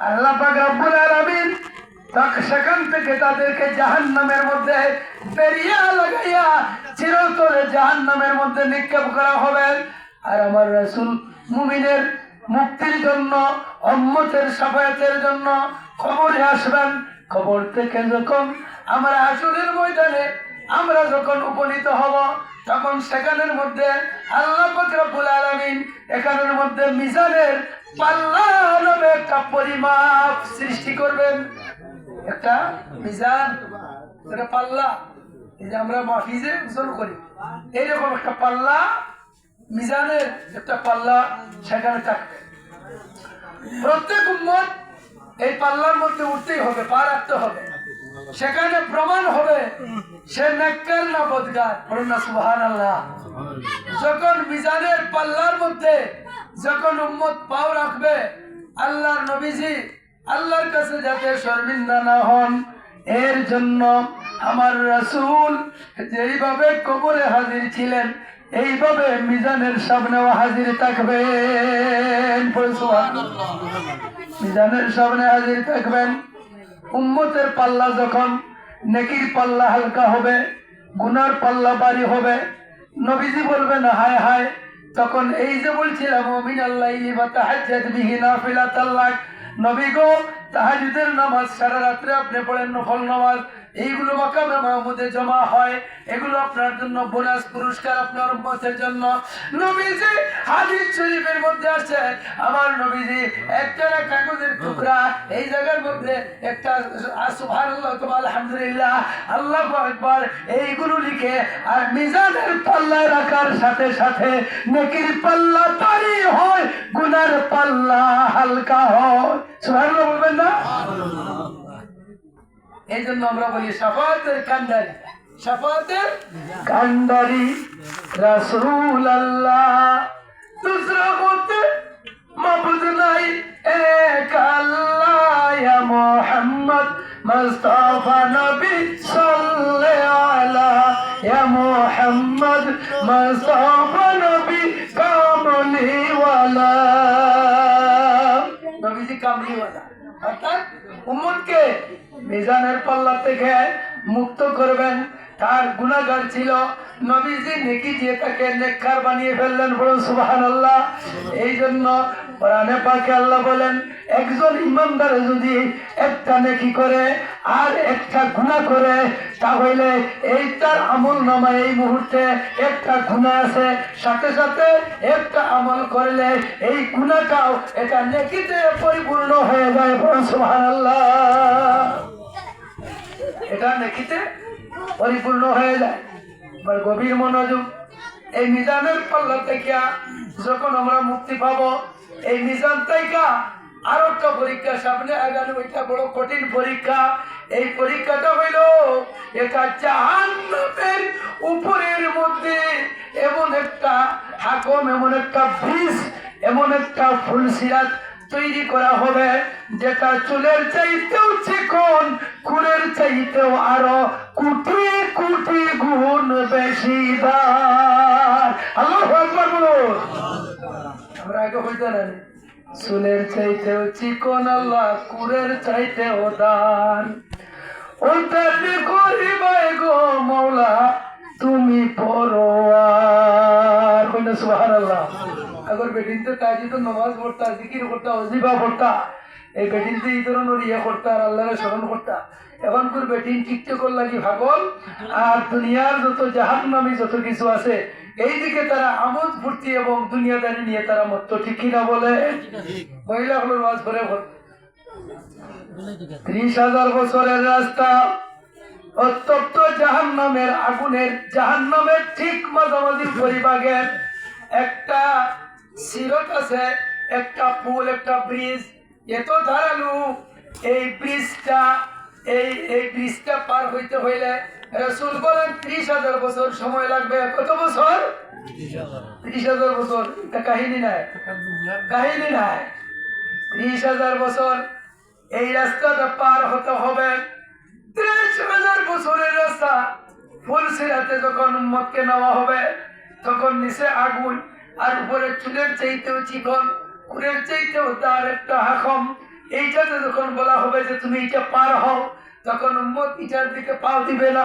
আল্লাহ পাক রব্বুল আলামিন সেখান থেকে তাদেরকে জাহান্নামের মধ্যে বেরিয়ে লাগাইয়া চিরতরে জাহান্নামের মধ্যে নিক্ষেপ করা হবে। আর আমার রাসূল মুমিনের মুক্তির জন্য, উম্মতের শাফায়াতের জন্য কবরে আসবেন। কবর থেকে যখন আমরা হাসরের ময়দানে আমরা যখন উপনীত হব, তখন সেখানের মধ্যে আল্লাহ পাক রব্বুল আলামিন এখানের মধ্যে মিজানের পাল্লা নামে একটা পরিমাপ সৃষ্টি করবেন। একটা মিজান, একটা পাল্লা, এই যে আমরা মাহফিজে ওজন করি, এইরকম একটা পাল্লা, মিজানের একটা পাল্লা সেখানে থাকবে। প্রত্যেক উম্মত এই পাল্লার মধ্যে উঠতেই হবে, পা রাখতে হবে। সেখানে প্রমাণ হবে সে নেককার না বদকার। বলুন না সুবহানাল্লাহ। যখন মিজানের পাল্লার মধ্যে যখন উম্মত পাও রাখবে, আল্লাহর নবীজি আল্লাহর কাছে যাতে শর্মিন্দা না হন, এর জন্য আমার রাসূল যেইভাবে কবরে হাজির ছিলেন, এইভাবে মিজানের সামনেও হাজির থাকবেন। মিজানের সামনে হাজির থাকবেন। উম্মতের পাল্লা যখন নেকির পাল্লা হালকা হবে, গুনার পাল্লা ভারী হবে, নবীজি বলবেন হায় হায়। তখন এই যে বলছিলাম মিনাল লাইলি ওয়া তাহাজ্জাদ বিহি নাফিলাতাল লাক, নবী গো তাহাজ্জুদের নামাজ সারা রাত্রে আপনি পড়েন, নফল নামাজ, এইগুলো মাকামে মাহমুদে জমা হয়, এগুলো আপনার জন্য বোনাস পুরস্কার, আপনার উম্মতের জন্য। নবীজি হাদিস শরীফের মধ্যে আছে, আমার নবীজি একটা কাগজের টুকরা এই জায়গার মধ্যে একটা সুবহানাল্লাহ ওয়া আলহামদুলিল্লাহ আল্লাহু আকবার এইগুলো লিখে আর মিজানের পাল্লায় রাখার সাথে সাথে নেকির পাল্লা ভারী হয়, গুনার পাল্লা হালকা হয়। সুবহানাল্লাহ বলবেন না? এই জন্য আমরা বলি শাফাতের কান্ডারি, শাফাতের কান্ডারি রাসূলুল্লাহ। দুসরা হতে মাবুদ নাই এক আল্লাহ, ইয়া মুহাম্মদ মুস্তাফা নবী সাল্লাল্লাহু আলা, ইয়া মুহাম্মদ মুস্তাফা নবী কামলিওয়ালা। নবীজি কামলিওয়ালা, অর্থাৎ উম্মতকে মিজানের পাল্লা থেকে মুক্ত করবেন। তার গুনাহগার ছিল, নবীজি নেকি দিয়ে তাকে নেককার বানিয়ে ফেললেন। বলুন সুবহানাল্লাহ। এই জন্য কোরআনে পাকে আল্লাহ বলেন, একজন ইমানদার যদি একটা নেকি করে আর একটা গুনাহ করে, তাহলে এই তার আমল নামায় এই মুহূর্তে একটা গুনাহ আছে, সাথে সাথে একটা আমল করলে এই গুনাহটাও এটা নেকিতে পরিপূর্ণ হয়ে যায়। বলুন সুবহানাল্লাহ। এটা নেকিতে পরিপূর্ণ হয়ে যায়। এবার গভীর মনোযোগ, এই মিজানের পাল্লা থেকে যখন আমরা মুক্তি পাবো, এই মিজান থেকে আরো একটা পরীক্ষা সামনে আগানো, এটা বড় কঠিন পরীক্ষা। এই পরীক্ষাটা হইল এটা জাহান্নামের উপরের মধ্যে এমন একটা হাকম, এমন একটা ব্রিজ, এমন একটা ফুলসিরাত তৈরি করা হবে, যেটা চুলের চাইতেও চিকন, কুলের চাইতেও আরো কোটি কোটি গুণ বেশি দার। আল্লাহু আকবার বলুন। আমরা আগে হইতে না, চুলের চাইতেও চিকন আল্লাহ, কুলের চাইতেও দান। ওটা করিবাই গো মৌলা তুমি পরোয়ার। কইনা সুবহানাল্লাহ। আগর বেটিনতে তাজি তো নামাজ পড়তা, জিকির করতা, ওজিফা পড়তা, এই বেটিনতে এই ধরনের ইয়ে করতা আর আল্লাহরে স্মরণ করতা। এখন তোর বেটিন টিকটকের লাগি ভাগল, আর দুনিয়ার যত জাহান্নামী যত কিছু আছে এই দিকে তারা আমোদ ফুর্তি এবং দুনিয়াদারি নিয়ে তারা মত। ঠিক কিনা বলে? মহিলা হলো নামাজ পড়ে 30,000 বছরের রাস্তা, উত্তপ্ত জাহান্নামের আগুনের, জাহান্নামের ঠিক মাঝামাঝি পরিভাগের একটা সিরত আছে, একটা পুল, একটা ব্রিজ, এত ধারালু। এই ব্রিজটা পার হইতে হইলে রাসূল বলেন 30,000 বছর সময় লাগবে। কত বছর? 30,000 বছর। এটা কাহিনী নাই, কাহিনী নাই। 30,000 বছর এই রাস্তাটা পার হতে হবে। 30,000 বছরের রাস্তা ফুলসিরাতে যখন উম্মতকে নেওয়া হবে, তখন নিচে আগুন, আর উপরে চুলের চাইতেও চিকন, কুলের চাইতেও তার একটা হাকম, এইটাতে যখন বলা হবে যে তুমি এটা পার হও, তখন উম্মত এটার দিকে পাও দিবে না।